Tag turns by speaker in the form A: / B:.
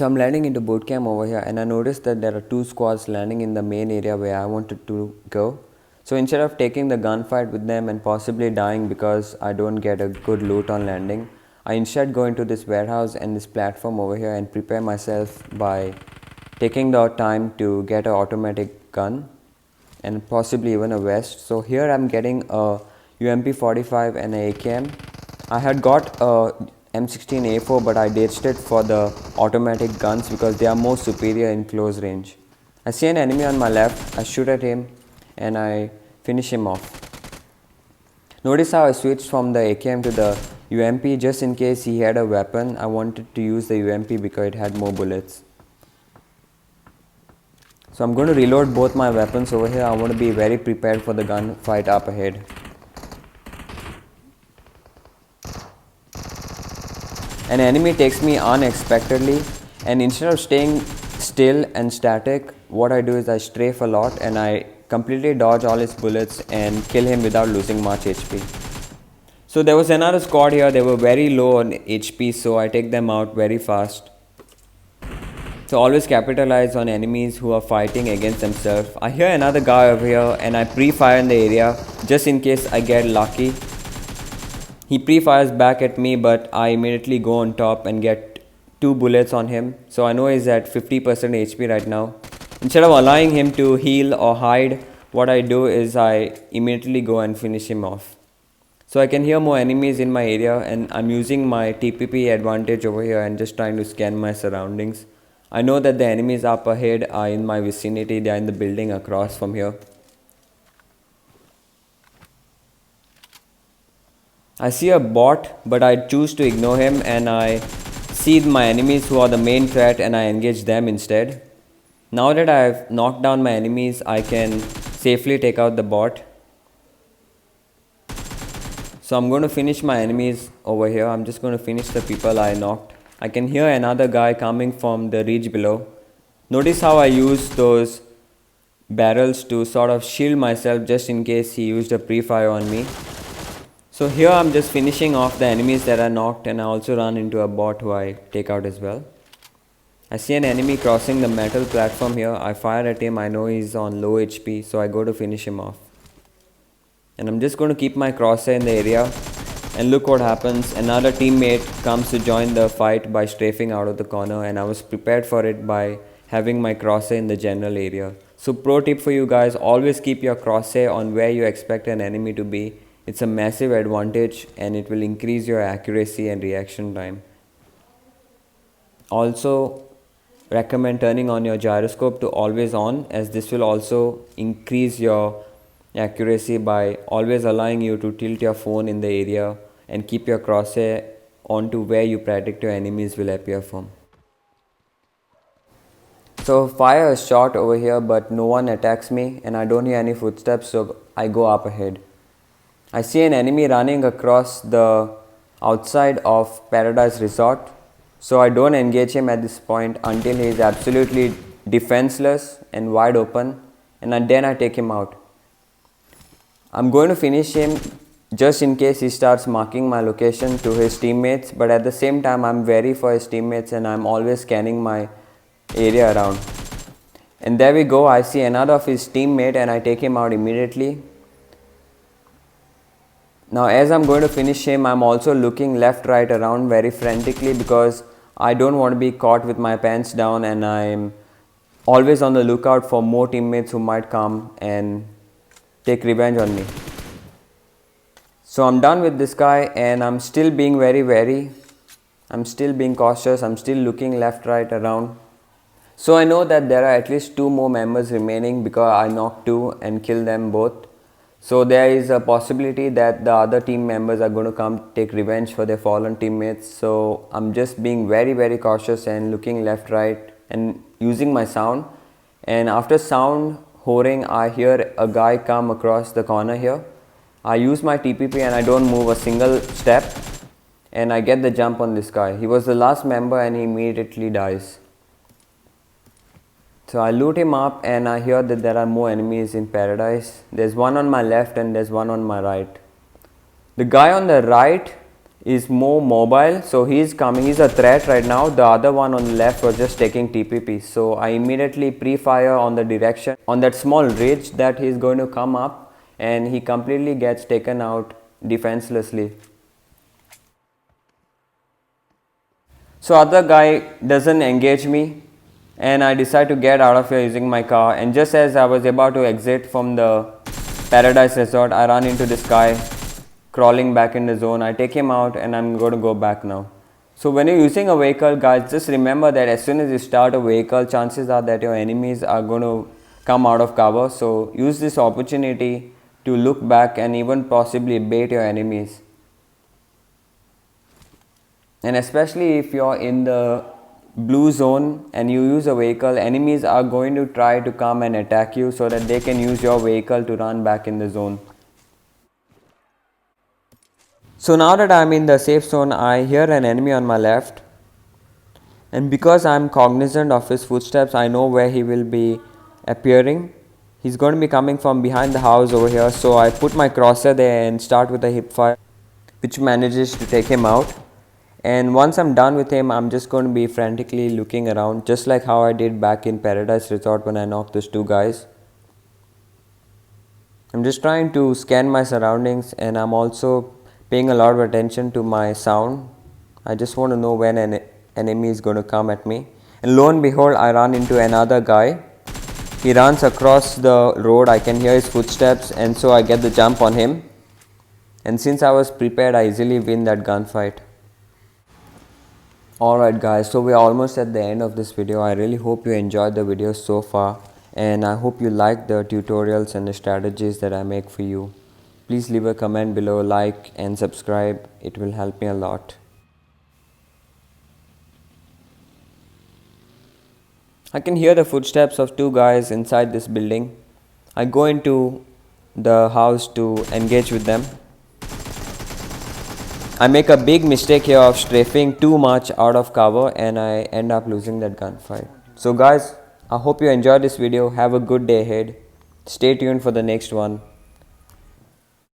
A: So I'm landing into bootcamp over here, and I noticed that there are two squads landing in the main area where I wanted to go. So instead of taking the gunfight with them and possibly dying because I don't get a good loot on landing, I instead go into this warehouse and this platform over here and prepare myself by taking the time to get an automatic gun and possibly even a vest. So here I'm getting a UMP45 and a AKM. I had got a M16A4, but I ditched it for the automatic guns because they are more superior in close range. I see an enemy on my left, I shoot at him and I finish him off. Notice how I switched from the AKM to the UMP just in case he had a weapon. I wanted to use the UMP because it had more bullets. So I'm going to reload both my weapons over here. I want to be very prepared for the gunfight up ahead. An enemy takes me unexpectedly, and instead of staying still and static, what I do is I strafe a lot and I completely dodge all his bullets and kill him without losing much HP. So there was another squad here. They were very low on HP, so I take them out very fast. So always capitalize on enemies who are fighting against themselves. I hear another guy over here and I pre-fire in the area just in case I get lucky. He pre-fires back at me, but I immediately go on top and get 2 bullets on him. So I know he's at 50% HP right now. Instead of allowing him to heal or hide, what I do is I immediately go and finish him off. So I can hear more enemies in my area, and I'm using my TPP advantage over here and just trying to scan my surroundings. I know that the enemies up ahead are in my vicinity. They are in the building across from here. I see a bot, but I choose to ignore him and I see my enemies who are the main threat and I engage them instead. Now that I have knocked down my enemies, I can safely take out the bot. So I'm going to finish my enemies over here. I'm just going to finish the people I knocked. I can hear another guy coming from the ridge below. Notice how I use those barrels to sort of shield myself just in case he used a pre-fire on me. So here I'm just finishing off the enemies that I knocked, and I also run into a bot who I take out as well. I see an enemy crossing the metal platform here. I fire at him. I know he's on low HP, so I go to finish him off. And I'm just going to keep my crosshair in the area, and look what happens. Another teammate comes to join the fight by strafing out of the corner, and I was prepared for it by having my crosshair in the general area. So pro tip for you guys, always keep your crosshair on where you expect an enemy to be. It's a massive advantage and it will increase your accuracy and reaction time. Also recommend turning on your gyroscope to always on, as this will also increase your accuracy by always allowing you to tilt your phone in the area and keep your crosshair onto where you predict your enemies will appear from. So fire a shot over here, but no one attacks me and I don't hear any footsteps, so I go up ahead. I see an enemy running across the outside of Paradise Resort, so I don't engage him at this point until he is absolutely defenseless and wide open, and then I take him out. I'm going to finish him just in case he starts marking my location to his teammates, but at the same time I'm wary for his teammates and I'm always scanning my area around. And there we go, I see another of his teammate and I take him out immediately. Now as I'm going to finish him, I'm also looking left, right, around very frantically because I don't want to be caught with my pants down, and I'm always on the lookout for more teammates who might come and take revenge on me. So I'm done with this guy and I'm still being very wary. I'm still being cautious. I'm still looking left, right, around. So I know that there are at least 2 more members remaining because I knocked 2 and killed them both. So there is a possibility that the other team members are going to come take revenge for their fallen teammates. So I'm just being very, very cautious and looking left, right and using my sound. And after sound whoring, I hear a guy come across the corner here. I use my TPP and I don't move a single step and I get the jump on this guy. He was the last member and he immediately dies. So I loot him up and I hear that there are more enemies in Paradise. There's one on my left and there's one on my right. The guy on the right is more mobile, so he's coming, he's a threat right now. The other one on the left was just taking TPP, so I immediately pre-fire on the direction on that small ridge that he's going to come up, and he completely gets taken out defenselessly. So other guy doesn't engage me, and I decide to get out of here using my car, and just as I was about to exit from the Paradise Resort, I run into this guy crawling back in the zone. I take him out and I'm going to go back now. So when you're using a vehicle, guys, just remember that as soon as you start a vehicle, chances are that your enemies are going to come out of cover. So use this opportunity to look back and even possibly bait your enemies. And especially if you're in the blue zone and you use a vehicle, enemies are going to try to come and attack you so that they can use your vehicle to run back in the zone. So now that I'm in the safe zone, I hear an enemy on my left, and because I'm cognizant of his footsteps, I know where he will be appearing. He's going to be coming from behind the house over here, so I put my crosshair there and start with a hip fire, which manages to take him out. And once I'm done with him, I'm just going to be frantically looking around, just like how I did back in Paradise Resort when I knocked those two guys. I'm just trying to scan my surroundings, and I'm also paying a lot of attention to my sound. I just want to know when an enemy is going to come at me. And lo and behold, I run into another guy. He runs across the road. I can hear his footsteps, and so I get the jump on him. And since I was prepared, I easily win that gunfight. Alright guys, so we're almost at the end of this video. I really hope you enjoyed the video so far, and I hope you like the tutorials and the strategies that I make for you. Please leave a comment below, like and subscribe. It will help me a lot. I can hear the footsteps of two guys inside this building. I go into the house to engage with them. I make a big mistake here of strafing too much out of cover, and I end up losing that gunfight. So guys, I hope you enjoyed this video. Have a good day ahead. Stay tuned for the next one.